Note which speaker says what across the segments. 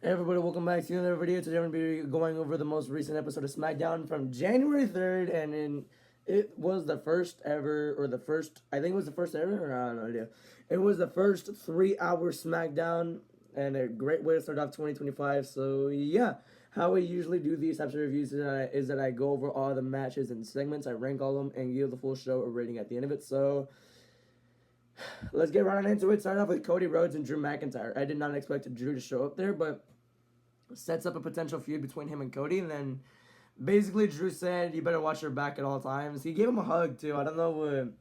Speaker 1: Hey everybody, welcome back to another video. Today I'm going to be going over the most recent episode of Smackdown from January 3rd, it was the first ever, or the first, I think it was the first ever, or I have no idea. It was the first 3-hour Smackdown, and a great way to start off 2025. So yeah, how we usually do these types of reviews is that I go over all the matches and segments, I rank all of them, and give the full show a rating at the end of it. So let's get right on into it. Start off with Cody Rhodes and Drew McIntyre. I did not expect Drew to show up there, but sets up a potential feud between him and Cody. And then basically Drew said, "You better watch your back at all times." He gave him a hug too. I don't know.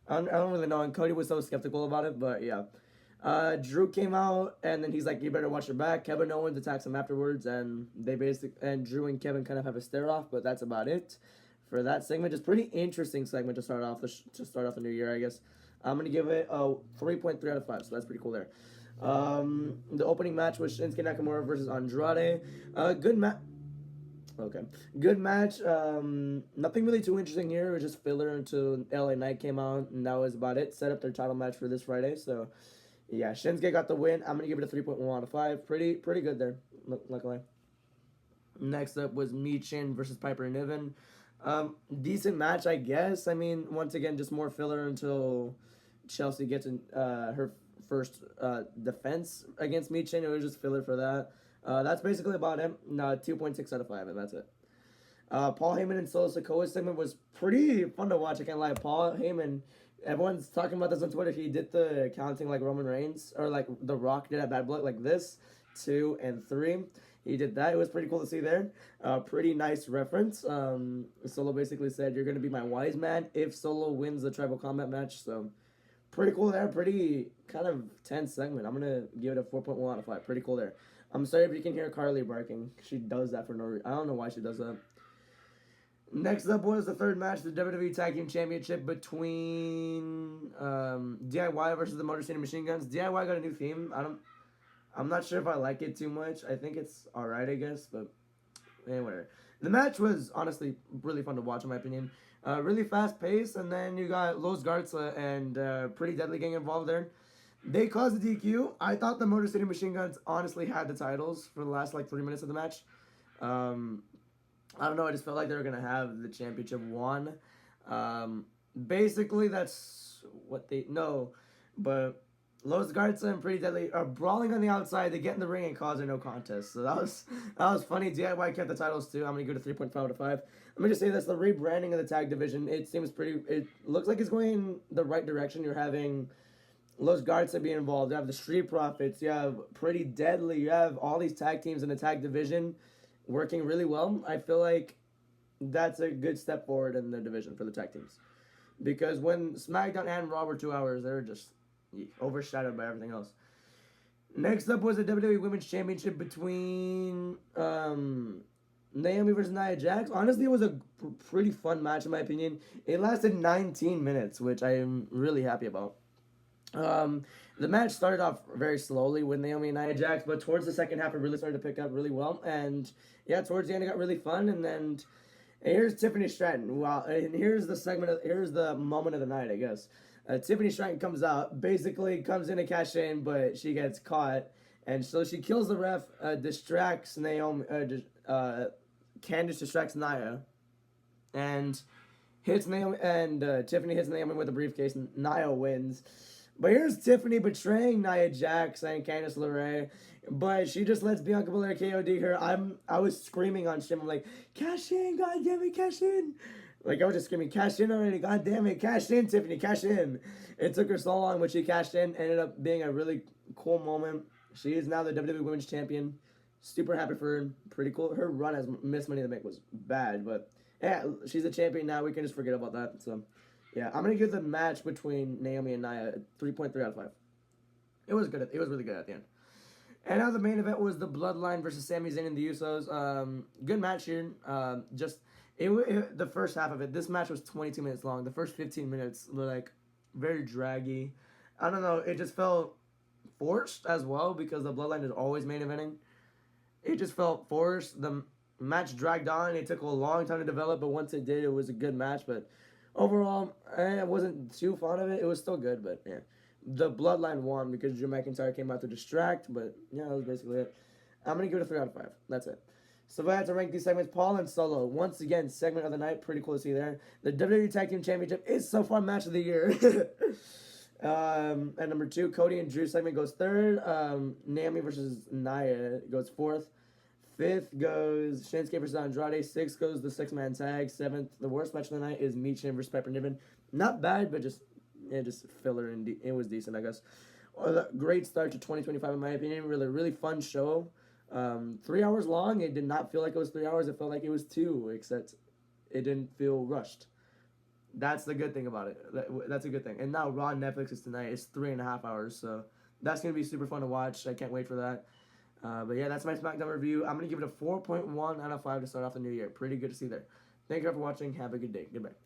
Speaker 1: I don't really know. And Cody was so skeptical about it, but yeah. Drew came out and then he's like, "You better watch your back." Kevin Owens attacks him afterwards, and Drew and Kevin kind of have a stare off, but that's about it for that segment. Just pretty interesting segment to start off the new year, I guess. I'm gonna give it a 3.3 out of 5, so that's pretty cool there. The opening match was Shinsuke Nakamura versus Andrade. Good match. Okay, good match. Nothing really too interesting here. It was just filler until LA Knight came out, and that was about it. Set up their title match for this Friday. So, yeah, Shinsuke got the win. I'm gonna give it a 3.1 out of 5. Pretty good there. Luckily. Next up was Michin versus Piper Niven. Decent match, I guess. I mean, once again, just more filler until Chelsea gets in her first defense against Michin. It was just filler for that. That's basically about it. No, 2.6 out of 5, and that's it. Paul Heyman and Solo Sikoa segment was pretty fun to watch. I can't lie. Paul Heyman, everyone's talking about this on Twitter. He did the counting like Roman Reigns or like The Rock did at Bad Blood, like this, 2 and 3. He did that. It was pretty cool to see there. Pretty nice reference. Solo basically said, "You're gonna be my wise man if Solo wins the tribal combat match." So pretty cool there. Pretty kind of tense segment. I'm gonna give it a 4.1 out of 5. Pretty cool there. I'm sorry if you can hear Carly barking. She does that for no reason. I don't know why she does that. Next up was the third match, the WWE Tag Team Championship between DIY versus the Motor City Machine Guns. DIY got a new theme. I'm not sure if I like it too much. I think it's alright, I guess, but whatever. The match was honestly really fun to watch, in my opinion. Really fast paced, and then you got Los Garza and Pretty Deadly getting involved there. They caused the DQ. I thought the Motor City Machine Guns honestly had the titles for the last like 3 minutes of the match. Um, I don't know. I just felt like they were gonna have the championship won. Basically, that's what they know. But Los Garza and Pretty Deadly are brawling on the outside. They get in the ring and cause a no contest. So that was funny. DIY kept the titles too. I'm gonna go to 3.5 out of 5. Let me just say this: the rebranding of the tag division. It seems pretty. It looks like it's going the right direction. You're having Los Garza being involved. You have the Street Profits. You have Pretty Deadly. You have all these tag teams in the tag division working really well. I feel like that's a good step forward in the division for the tag teams. Because when SmackDown and Raw were 2 hours, they were just overshadowed by everything else. Next up was the WWE Women's Championship between Naomi versus Nia Jax. Honestly, it was a pretty fun match in my opinion. It lasted 19 minutes, which I am really happy about. The match started off very slowly with Naomi and Nia Jax, but towards the second half, it really started to pick up really well. And yeah, towards the end, it got really fun. And then here's Tiffany Stratton. Wow, and here's the moment of the night, I guess. Tiffany Stratton comes out, basically comes in to cash in, but she gets caught, and so she kills the ref, distracts Naomi. Candice distracts Nia, and hits Naomi, and Tiffany hits Naomi with a briefcase, and Nia wins. But here's Tiffany betraying Nia Jax and Candice LeRae, but she just lets Bianca Belair KOD her. I was screaming on stream. I'm like, cash in, god damn it, cash in. Like I was just screaming, cash in already, god damn it, cash in, Tiffany, cash in. It took her so long, but she cashed in. Ended up being a really cool moment. She is now the WWE Women's Champion. Super happy for her. Pretty cool. Her run as Miss Money in the Bank was bad, but yeah, she's a champion now. We can just forget about that. So yeah, I'm gonna give the match between Naomi and Nia a 3.3 out of 5. It was good. It was really good at the end. And now the main event was the Bloodline versus Sami Zayn and the Usos. Good match here. The first half of it. This match was 22 minutes long. The first 15 minutes were like very draggy. I don't know. It just felt forced as well because the Bloodline is always main eventing. It just felt forced. The match dragged on. It took a long time to develop, but once it did, it was a good match. But overall, I wasn't too fond of it. It was still good, but yeah. The Bloodline won because Drew McIntyre came out to distract, but yeah, that was basically it. I'm going to give it a 3 out of 5. That's it. So if I had to rank these segments, Paul and Solo, once again, segment of the night, pretty cool to see there. The WWE Tag Team Championship is so far match of the year. At number 2, Cody and Drew segment goes 3rd. Naomi versus Nia goes 4th. 5th goes Shinsuke versus Andrade. 6th goes the 6-man tag. 7th, the worst match of the night is Michin versus Pepper Niven. Not bad, but just filler, and it was decent, I guess. A great start to 2025 in my opinion. Really fun show. 3 hours long. It did not feel like it was 3 hours. It felt like it was 2, except it didn't feel rushed. That's the good thing about it. That's a good thing. And now Raw on Netflix is tonight. It's 3.5 hours, so that's gonna be super fun to watch. I can't wait for that. But yeah, that's my SmackDown review. I'm gonna give it a 4.1 out of 5 to start off the new year. Pretty good to see there. Thank you all for watching. Have a good day. Goodbye.